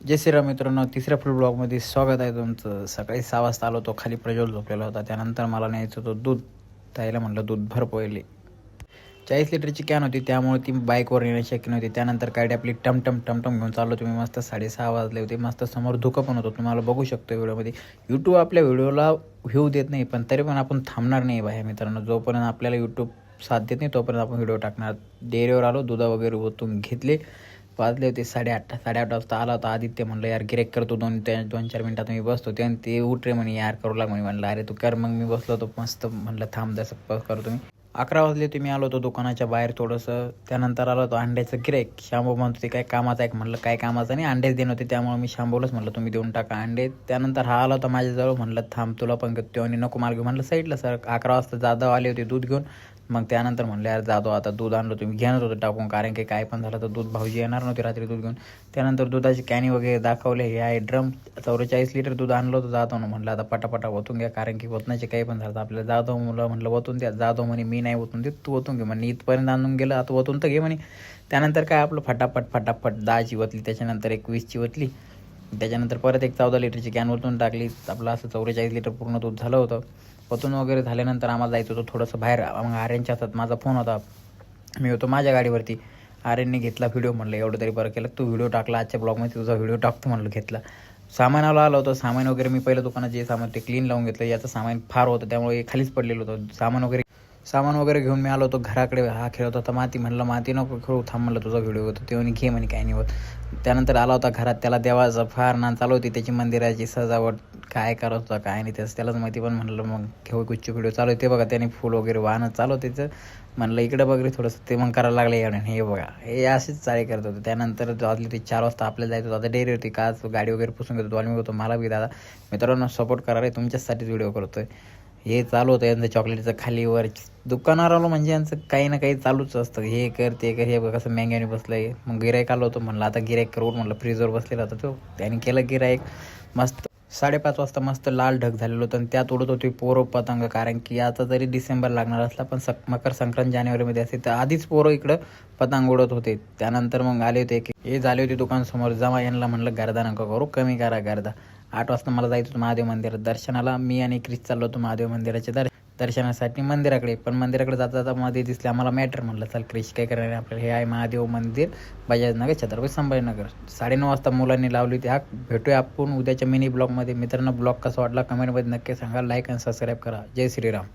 जय श्रीराम मित्रांनो, तिसऱ्या फुल ब्लॉगमध्ये स्वागत आहे तुमचं. सकाळी 6 वाजता आलो तो खाली प्रज्वल झोपलेला होता. त्यानंतर मला न्यायचं होतं दूध. त्याला म्हटलं दूध भर पहिले. 40 लिटरची कॅन होती, त्यामुळे ती बाईकवर येणं शक्य नव्हती. त्यानंतर गाडी आपली टमटम घेऊन चाललो. तुम्ही मस्त 6:30 वाजले होते. मस्त समोर धुकं पण होतं, तुम्हाला बघू शकतो व्हिडिओमध्ये. यूट्यूब आपल्या व्हिडिओला व्ह्यू देत नाही, पण तरी पण आपण थांबणार नाही बाहेर मित्रांनो. जोपर्यंत आपल्याला यूट्यूब साथ देत नाही तोपर्यंत आपण व्हिडिओ टाकणार. डेअरीवर आलो, दुधा वगैरे ओतून घेतले. वाजले होते 8:30 वाजता आला होता आदित्य. म्हणलं यार गिरेक करतो 2-4 मिनटात मी बसतो. ते उठ रे म्हणे, यार करू लाग म्हणे. म्हणलं अरे तू कर. मग मी बसलो होतो मस्त. म्हणलं थांब जसं करतो मी. 11 वाजले होते. मी आलो होतो दुकानाच्या बाहेर थोडंसं. त्यानंतर आलो होतो अंड्याचं गिरेक. शांबू म्हणतो ते काय कामाचं आहे. म्हणलं काय कामाचं नाही, अंडेच देणं होते. त्यामुळे मी शांबूलाच म्हणलं तुम्ही देऊन टाका अंडे. त्यानंतर हा आला होता माझ्याजवळ. म्हणलं थांब तुला पण घेतो आणि नको माल घेऊ. म्हणलं साईडला सर. 11 वाजता जाधव आले होते दूध घेऊन. मग त्यानंतर म्हणलं यार जाधव आता दूध आणलं तुम्ही घेणार होतं टाकून, कारण की काय पण झालं तर दूध भाऊजी येणार नव्हते रात्री दूध घेऊन. त्यानंतर दुधाची कॅनी वगैरे दाखवले. हे आहे ड्रम. 44 लिटर दूध आणलं होतं जाधवनं. म्हणलं आता पटापटा ओतून घ्या, कारण की ओतण्याचे काही पण झालं तर आपल्याला जाधव मुलं म्हणलं ओतून द्या. जाधव म्हणे मी नाही ओतून देत, तू ओतून घे म्हणे. इथपर्यंत आणून गेलं, आता ओतून तर घे म्हणे. त्यानंतर काय आपलं फटाफट 10ची ओतली. त्याच्यानंतर एक 20ची ओतली. त्याच्यानंतर परत एक 14 लिटरची कॅन ओतून टाकली. आपलं असं 44 लिटर पूर्ण दूध झालं होतं. ओतून वगैरे झाल्यानंतर आम्हाला जायचं होतं थोडंसं बाहेर. मग आर्यनच्या हातात माझा फोन होता. मी होतो माझ्या गाडीवरती. आर्यनने घेतला व्हिडिओ. म्हणलं एवढं तरी बरं केलं तू व्हिडिओ टाकला, आजच्या ब्लॉगमध्ये तुझा व्हिडिओ टाकतो म्हणलं. घेतला. सामानाला आलं होतं. सामान वगैरे मी पहिलं दुकानात जे सामान ते क्लीन लावून घेतलं. याचं सामान फार होतं त्यामुळे खालीच पडलेलं होतं. सामान वगैरे घेऊन मी आलो होतो घराकडे. हा खेळत होता माती. म्हणलं माती नको खेळू, थांब म्हणलं तुझा व्हिडिओ होतो. ते म्हणे घे म्हणे काय नाही होत. त्यानंतर आला होता घरात. त्याला देवाचं फार नान चालू होती. त्याची मंदिराची सजावट काय करत होता काय नाही त्यालाच माहिती. पण म्हणलं मग घेऊ कुठची व्हिडिओ चालू आहे ते बघा. त्याने फुल वगैरे वाहनं चालू त्याचं. म्हणलं इकडे बघ रे थोडंसं. ते मग करायला लागलं एवढं. हे बघा हे असेच चाळे करत होते. त्यानंतर वाजली ते 4 वाजता आपल्याला जायचं होतं. आता डेअरी होती. काच गाडी वगैरे पुसून घेतो. वाल्मी होतो. मला बी दादा मित्रांनो सपोर्ट करा रे, तुमच्यासाठीच व्हिडिओ करतोय. हे चालू होतं यांचं चॉकलेटचं खालीवर. दुकानावर आलो म्हणजे यांचं काही ना काही चालूच असतं. हे कर ते कर. हे बघ कसं मँग्याने बसलं आहे. मग गिराईक आलो होतो. म्हणलं आता गिराईक करून म्हणलं फ्रीजवर बसलेला होता तो. त्याने केलं गिराईक. मस्त 5:30 वाजता मस्त लाल ढग झालेलं होतं आणि त्यात उडत होती पोरं पतंग. कारण की आता जरी डिसेंबर लागणार असला पण मकर संक्रांत जानेवारीमध्ये असते तर आधीच पोरं इकडं पतंग उडत होते. त्यानंतर मग आले होते हे झाले होते दुकानसमोर जमा. यांना म्हणलं गर्दा नका करू, कमी करा गर्दा. 8 वाजता मला जायचं होतं महादेव मंदिरात दर्शनाला. मी आणि क्रिस चाललो होतो महादेव मंदिराच्या दर्शनासाठी मंदिराकडे. पण मंदिराकडे जाता मध्ये दिसले आम्हाला मॅटर. म्हणलं चल क्रिश काय करणार आहे आपल्याला. हे आहे महादेव मंदिर, बजाजनगर, छत्रपती संभाजीनगर. 9:30 वाजता मुलांनी लावली होती. भेटूया आपण उद्याच्या मिनी ब्लॉगमध्ये. मित्रांनो ब्लॉग कसा वाटला कमेंटमध्ये नक्की सांगा. लाईक आणि सबस्क्राईब करा. जय श्रीराम.